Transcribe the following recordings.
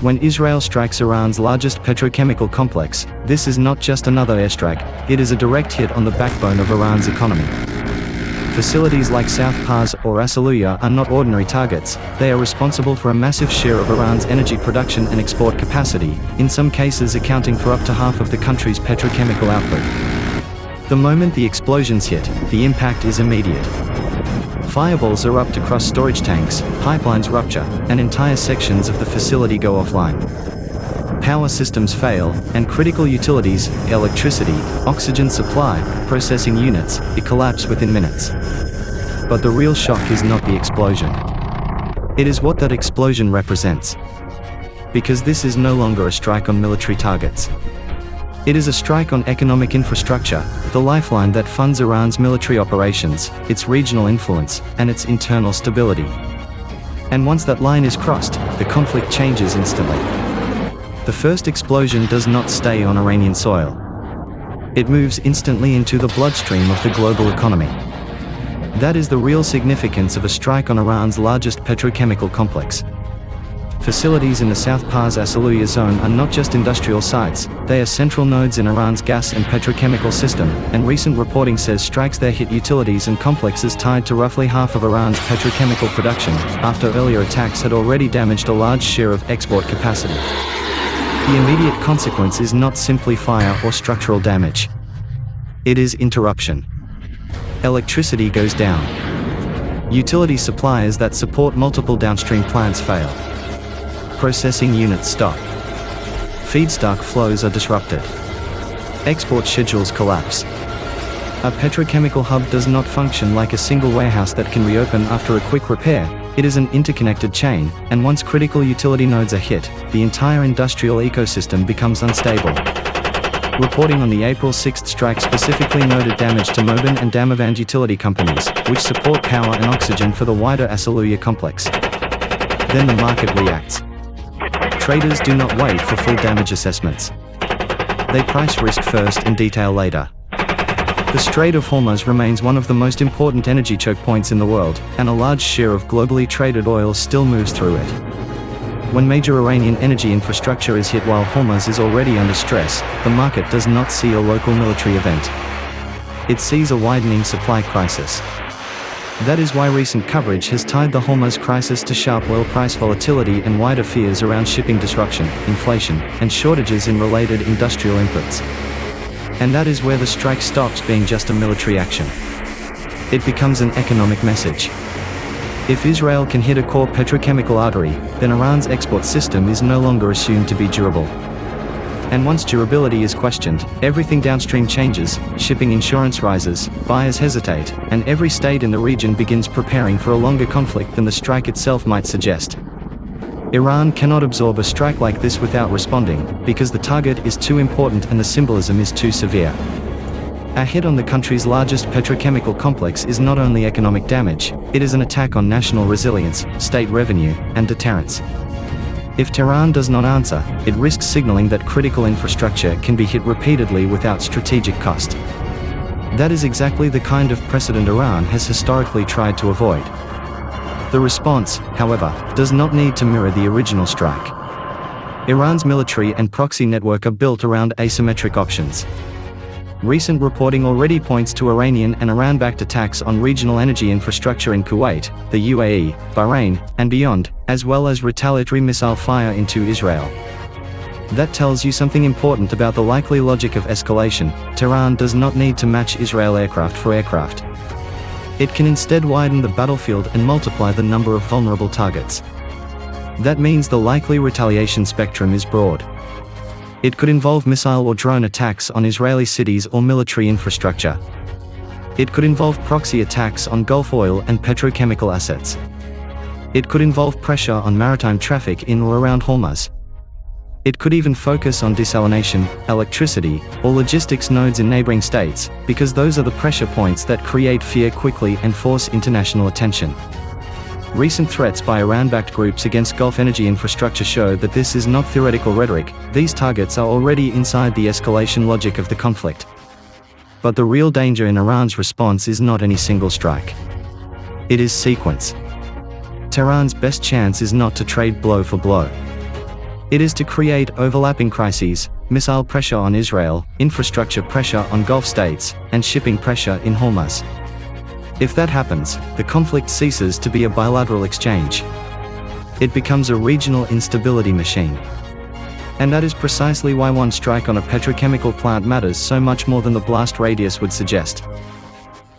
When Israel strikes Iran's largest petrochemical complex, this is not just another airstrike, it is a direct hit on the backbone of Iran's economy. Facilities like South Pars or Asaluyeh are not ordinary targets, they are responsible for a massive share of Iran's energy production and export capacity, in some cases accounting for up to half of the country's petrochemical output. The moment the explosions hit, the impact is immediate. Fireballs erupt across storage tanks, pipelines rupture, and entire sections of the facility go offline. Power systems fail, and critical utilities, electricity, oxygen supply, processing units, collapse within minutes. But the real shock is not the explosion. It is what that explosion represents. Because this is no longer a strike on military targets. It is a strike on economic infrastructure, the lifeline that funds Iran's military operations, its regional influence, and its internal stability. And once that line is crossed, the conflict changes instantly. The first explosion does not stay on Iranian soil. It moves instantly into the bloodstream of the global economy. That is the real significance of a strike on Iran's largest petrochemical complex. Facilities in the South Pars Asaluyeh zone are not just industrial sites, they are central nodes in Iran's gas and petrochemical system, and recent reporting says strikes there hit utilities and complexes tied to roughly half of Iran's petrochemical production, after earlier attacks had already damaged a large share of export capacity. The immediate consequence is not simply fire or structural damage. It is interruption. Electricity goes down. Utility suppliers that support multiple downstream plants fail. Processing units stop. Feedstock flows are disrupted. Export schedules collapse. A petrochemical hub does not function like a single warehouse that can reopen after a quick repair. It is an interconnected chain, and once critical utility nodes are hit, the entire industrial ecosystem becomes unstable. Reporting on the April 6 strike specifically noted damage to Modin and Damavand utility companies, which support power and oxygen for the wider Asaluyeh complex. Then the market reacts. Traders do not wait for full damage assessments. They price risk first and detail later. The Strait of Hormuz remains one of the most important energy choke points in the world, and a large share of globally traded oil still moves through it. When major Iranian energy infrastructure is hit while Hormuz is already under stress, the market does not see a local military event. It sees a widening supply crisis. That is why recent coverage has tied the Hormuz crisis to sharp oil price volatility and wider fears around shipping disruption, inflation, and shortages in related industrial inputs. And that is where the strike stops being just a military action. It becomes an economic message. If Israel can hit a core petrochemical artery, then Iran's export system is no longer assumed to be durable. And once durability is questioned, everything downstream changes, shipping insurance rises, buyers hesitate, and every state in the region begins preparing for a longer conflict than the strike itself might suggest. Iran cannot absorb a strike like this without responding, because the target is too important and the symbolism is too severe. A hit on the country's largest petrochemical complex is not only economic damage, it is an attack on national resilience, state revenue, and deterrence. If Tehran does not answer, it risks signaling that critical infrastructure can be hit repeatedly without strategic cost. That is exactly the kind of precedent Iran has historically tried to avoid. The response, however, does not need to mirror the original strike. Iran's military and proxy network are built around asymmetric options. Recent reporting already points to Iranian and Iran-backed attacks on regional energy infrastructure in Kuwait, the UAE, Bahrain, and beyond, as well as retaliatory missile fire into Israel. That tells you something important about the likely logic of escalation. Tehran does not need to match Israel aircraft for aircraft. It can instead widen the battlefield and multiply the number of vulnerable targets. That means the likely retaliation spectrum is broad. It could involve missile or drone attacks on Israeli cities or military infrastructure. It could involve proxy attacks on Gulf oil and petrochemical assets. It could involve pressure on maritime traffic in or around Hormuz. It could even focus on desalination, electricity, or logistics nodes in neighboring states, because those are the pressure points that create fear quickly and force international attention. Recent threats by Iran-backed groups against Gulf energy infrastructure show that this is not theoretical rhetoric, these targets are already inside the escalation logic of the conflict. But the real danger in Iran's response is not any single strike. It is sequence. Tehran's best chance is not to trade blow for blow. It is to create overlapping crises, missile pressure on Israel, infrastructure pressure on Gulf states, and shipping pressure in Hormuz. If that happens, the conflict ceases to be a bilateral exchange. It becomes a regional instability machine. And that is precisely why one strike on a petrochemical plant matters so much more than the blast radius would suggest.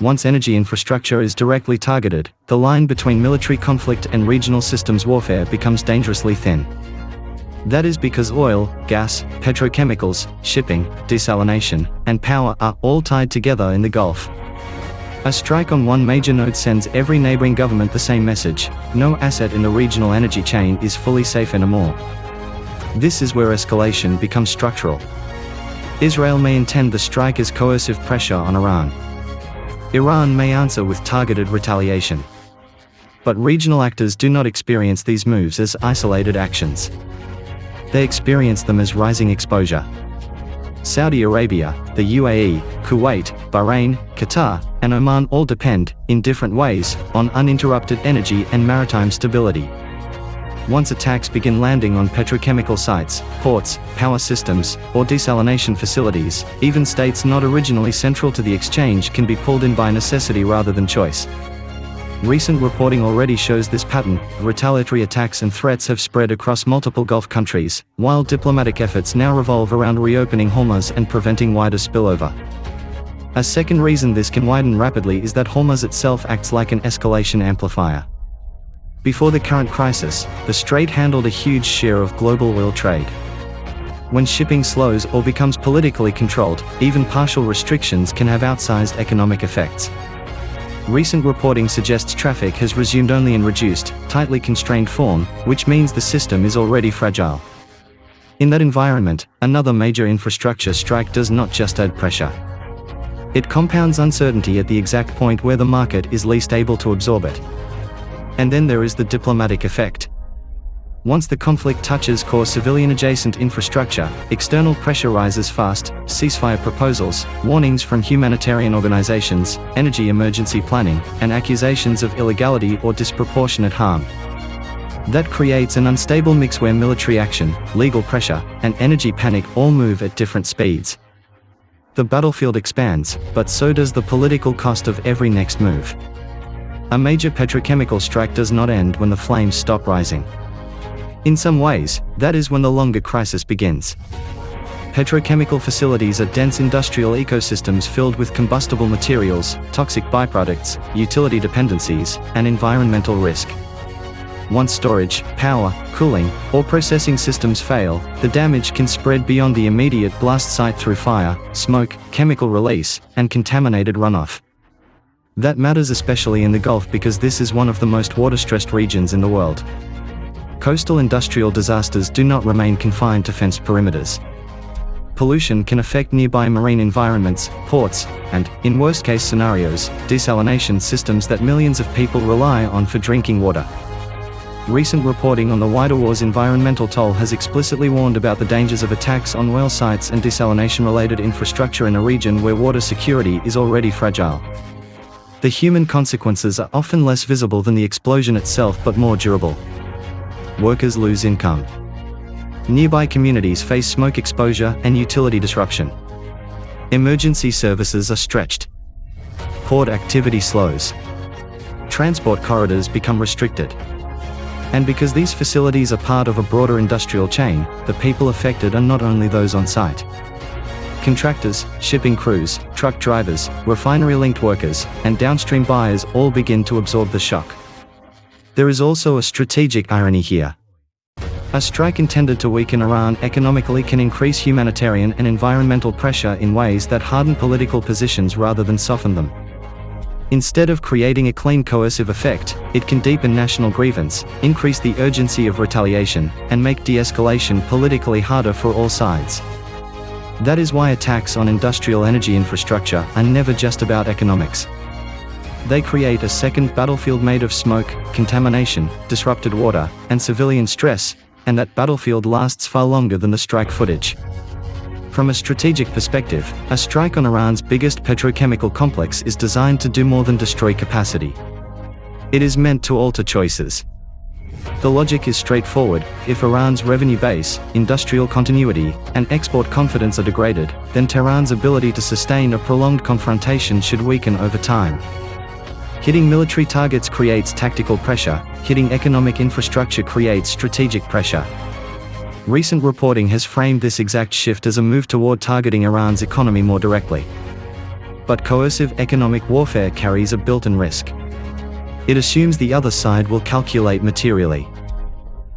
Once energy infrastructure is directly targeted, the line between military conflict and regional systems warfare becomes dangerously thin. That is because oil, gas, petrochemicals, shipping, desalination, and power are all tied together in the Gulf. A strike on one major node sends every neighboring government the same message: no asset in the regional energy chain is fully safe anymore. This is where escalation becomes structural. Israel may intend the strike as coercive pressure on Iran. Iran may answer with targeted retaliation. But regional actors do not experience these moves as isolated actions. They experience them as rising exposure. Saudi Arabia, the UAE, Kuwait, Bahrain, Qatar, and Oman all depend, in different ways, on uninterrupted energy and maritime stability. Once attacks begin landing on petrochemical sites, ports, power systems, or desalination facilities, even states not originally central to the exchange can be pulled in by necessity rather than choice. Recent reporting already shows this pattern. Retaliatory attacks and threats have spread across multiple Gulf countries, while diplomatic efforts now revolve around reopening Hormuz and preventing wider spillover. A second reason this can widen rapidly is that Hormuz itself acts like an escalation amplifier. Before the current crisis, the strait handled a huge share of global oil trade. When shipping slows or becomes politically controlled, even partial restrictions can have outsized economic effects. Recent reporting suggests traffic has resumed only in reduced, tightly constrained form, which means the system is already fragile. In that environment, another major infrastructure strike does not just add pressure. It compounds uncertainty at the exact point where the market is least able to absorb it. And then there is the diplomatic effect. Once the conflict touches core civilian-adjacent infrastructure, external pressure rises fast: ceasefire proposals, warnings from humanitarian organizations, energy emergency planning, and accusations of illegality or disproportionate harm. That creates an unstable mix where military action, legal pressure, and energy panic all move at different speeds. The battlefield expands, but so does the political cost of every next move. A major petrochemical strike does not end when the flames stop rising. In some ways, that is when the longer crisis begins. Petrochemical facilities are dense industrial ecosystems filled with combustible materials, toxic byproducts, utility dependencies, and environmental risk. Once storage, power, cooling, or processing systems fail, the damage can spread beyond the immediate blast site through fire, smoke, chemical release, and contaminated runoff. That matters especially in the Gulf because this is one of the most water-stressed regions in the world. Coastal industrial disasters do not remain confined to fenced perimeters. Pollution can affect nearby marine environments, ports, and, in worst-case scenarios, desalination systems that millions of people rely on for drinking water. Recent reporting on the wider war's environmental toll has explicitly warned about the dangers of attacks on well sites and desalination-related infrastructure in a region where water security is already fragile. The human consequences are often less visible than the explosion itself but more durable. Workers lose income. Nearby communities face smoke exposure and utility disruption. Emergency services are stretched. Port activity slows. Transport corridors become restricted. And because these facilities are part of a broader industrial chain, the people affected are not only those on site. Contractors, shipping crews, truck drivers, refinery-linked workers, and downstream buyers all begin to absorb the shock. There is also a strategic irony here. A strike intended to weaken Iran economically can increase humanitarian and environmental pressure in ways that harden political positions rather than soften them. Instead of creating a clean coercive effect, it can deepen national grievance, increase the urgency of retaliation, and make de-escalation politically harder for all sides. That is why attacks on industrial energy infrastructure are never just about economics. They create a second battlefield made of smoke, contamination, disrupted water, and civilian stress, and that battlefield lasts far longer than the strike footage. From a strategic perspective, a strike on Iran's biggest petrochemical complex is designed to do more than destroy capacity. It is meant to alter choices. The logic is straightforward: if Iran's revenue base, industrial continuity, and export confidence are degraded, then Tehran's ability to sustain a prolonged confrontation should weaken over time. Hitting military targets creates tactical pressure, hitting economic infrastructure creates strategic pressure. Recent reporting has framed this exact shift as a move toward targeting Iran's economy more directly. But coercive economic warfare carries a built-in risk. It assumes the other side will calculate materially.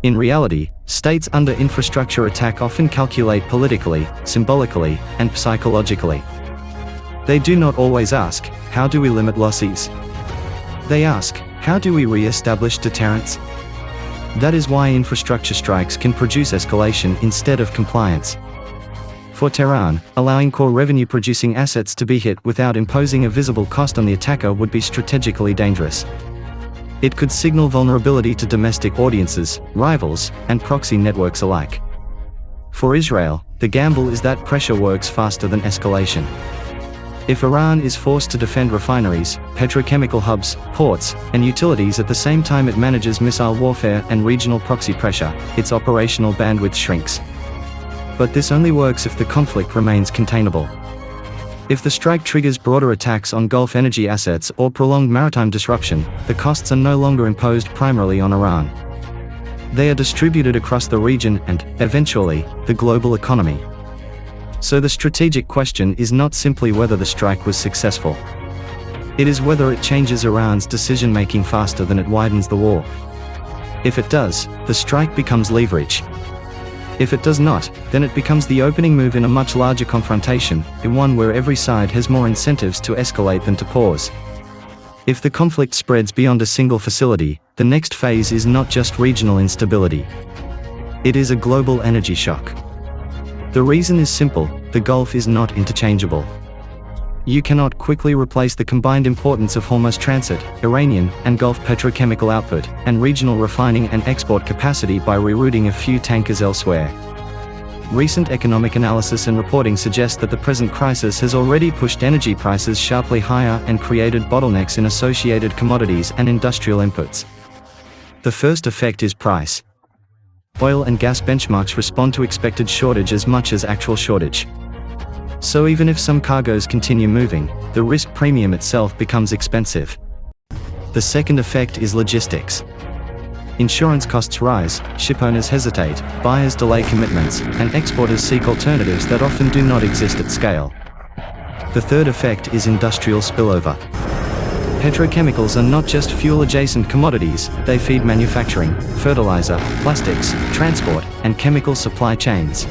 In reality, states under infrastructure attack often calculate politically, symbolically, and psychologically. They do not always ask, how do we limit losses? They ask, how do we re-establish deterrence? That is why infrastructure strikes can produce escalation instead of compliance. For Tehran, allowing core revenue-producing assets to be hit without imposing a visible cost on the attacker would be strategically dangerous. It could signal vulnerability to domestic audiences, rivals, and proxy networks alike. For Israel, the gamble is that pressure works faster than escalation. If Iran is forced to defend refineries, petrochemical hubs, ports, and utilities at the same time it manages missile warfare and regional proxy pressure, its operational bandwidth shrinks. But this only works if the conflict remains containable. If the strike triggers broader attacks on Gulf energy assets or prolonged maritime disruption, the costs are no longer imposed primarily on Iran. They are distributed across the region and, eventually, the global economy. So the strategic question is not simply whether the strike was successful. It is whether it changes Iran's decision-making faster than it widens the war. If it does, the strike becomes leverage. If it does not, then it becomes the opening move in a much larger confrontation, in one where every side has more incentives to escalate than to pause. If the conflict spreads beyond a single facility, the next phase is not just regional instability. It is a global energy shock. The reason is simple: the Gulf is not interchangeable. You cannot quickly replace the combined importance of Hormuz transit, Iranian and Gulf petrochemical output, and regional refining and export capacity by rerouting a few tankers elsewhere. Recent economic analysis and reporting suggest that the present crisis has already pushed energy prices sharply higher and created bottlenecks in associated commodities and industrial inputs. The first effect is price. Oil and gas benchmarks respond to expected shortage as much as actual shortage. So even if some cargoes continue moving, the risk premium itself becomes expensive. The second effect is logistics. Insurance costs rise, shipowners hesitate, buyers delay commitments, and exporters seek alternatives that often do not exist at scale. The third effect is industrial spillover. Petrochemicals are not just fuel-adjacent commodities, they feed manufacturing, fertilizer, plastics, transport, and chemical supply chains.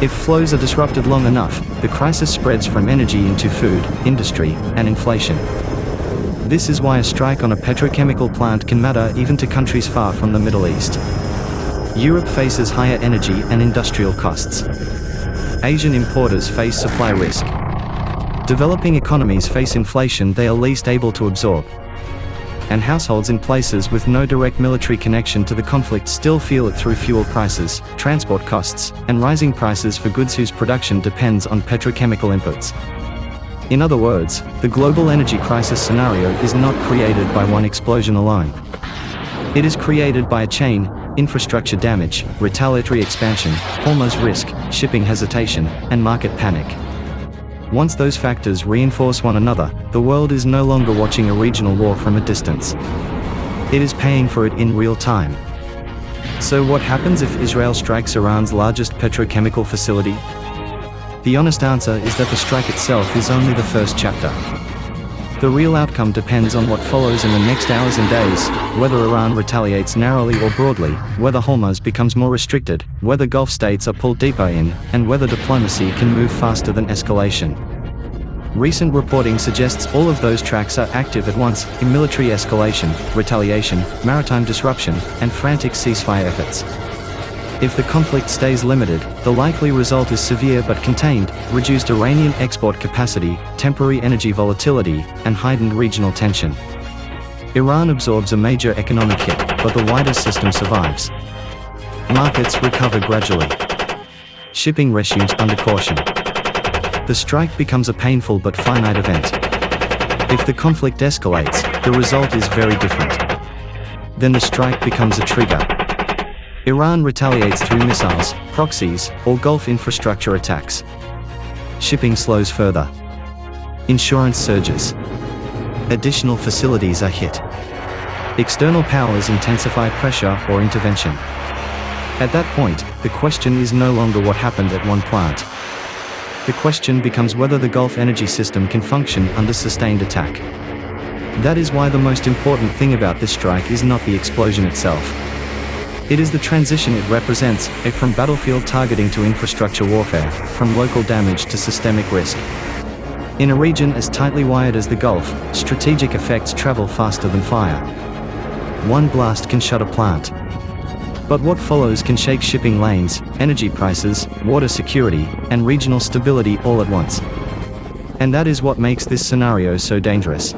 If flows are disrupted long enough, the crisis spreads from energy into food, industry, and inflation. This is why a strike on a petrochemical plant can matter even to countries far from the Middle East. Europe faces higher energy and industrial costs. Asian importers face supply risk. Developing economies face inflation they are least able to absorb. And households in places with no direct military connection to the conflict still feel it through fuel prices, transport costs, and rising prices for goods whose production depends on petrochemical inputs. In other words, the global energy crisis scenario is not created by one explosion alone. It is created by a chain: infrastructure damage, retaliatory expansion, Hormuz risk, shipping hesitation, and market panic. Once those factors reinforce one another, the world is no longer watching a regional war from a distance. It is paying for it in real time. So what happens if Israel strikes Iran's largest petrochemical facility? The honest answer is that the strike itself is only the first chapter. The real outcome depends on what follows in the next hours and days: whether Iran retaliates narrowly or broadly, whether Hormuz becomes more restricted, whether Gulf states are pulled deeper in, and whether diplomacy can move faster than escalation. Recent reporting suggests all of those tracks are active at once, in military escalation, retaliation, maritime disruption, and frantic ceasefire efforts. If the conflict stays limited, the likely result is severe but contained: reduced Iranian export capacity, temporary energy volatility, and heightened regional tension. Iran absorbs a major economic hit, but the wider system survives. Markets recover gradually. Shipping resumes under caution. The strike becomes a painful but finite event. If the conflict escalates, the result is very different. then the strike becomes a trigger. Iran retaliates through missiles, proxies, or Gulf infrastructure attacks. Shipping slows further. Insurance surges. Additional facilities are hit. External powers intensify pressure or intervention. At that point, the question is no longer what happened at one plant. The question becomes whether the Gulf energy system can function under sustained attack. That is why the most important thing about this strike is not the explosion itself. It is the transition it represents, from battlefield targeting to infrastructure warfare, from local damage to systemic risk. In a region as tightly wired as the Gulf, strategic effects travel faster than fire. One blast can shut a plant. But what follows can shake shipping lanes, energy prices, water security, and regional stability all at once. And that is what makes this scenario so dangerous.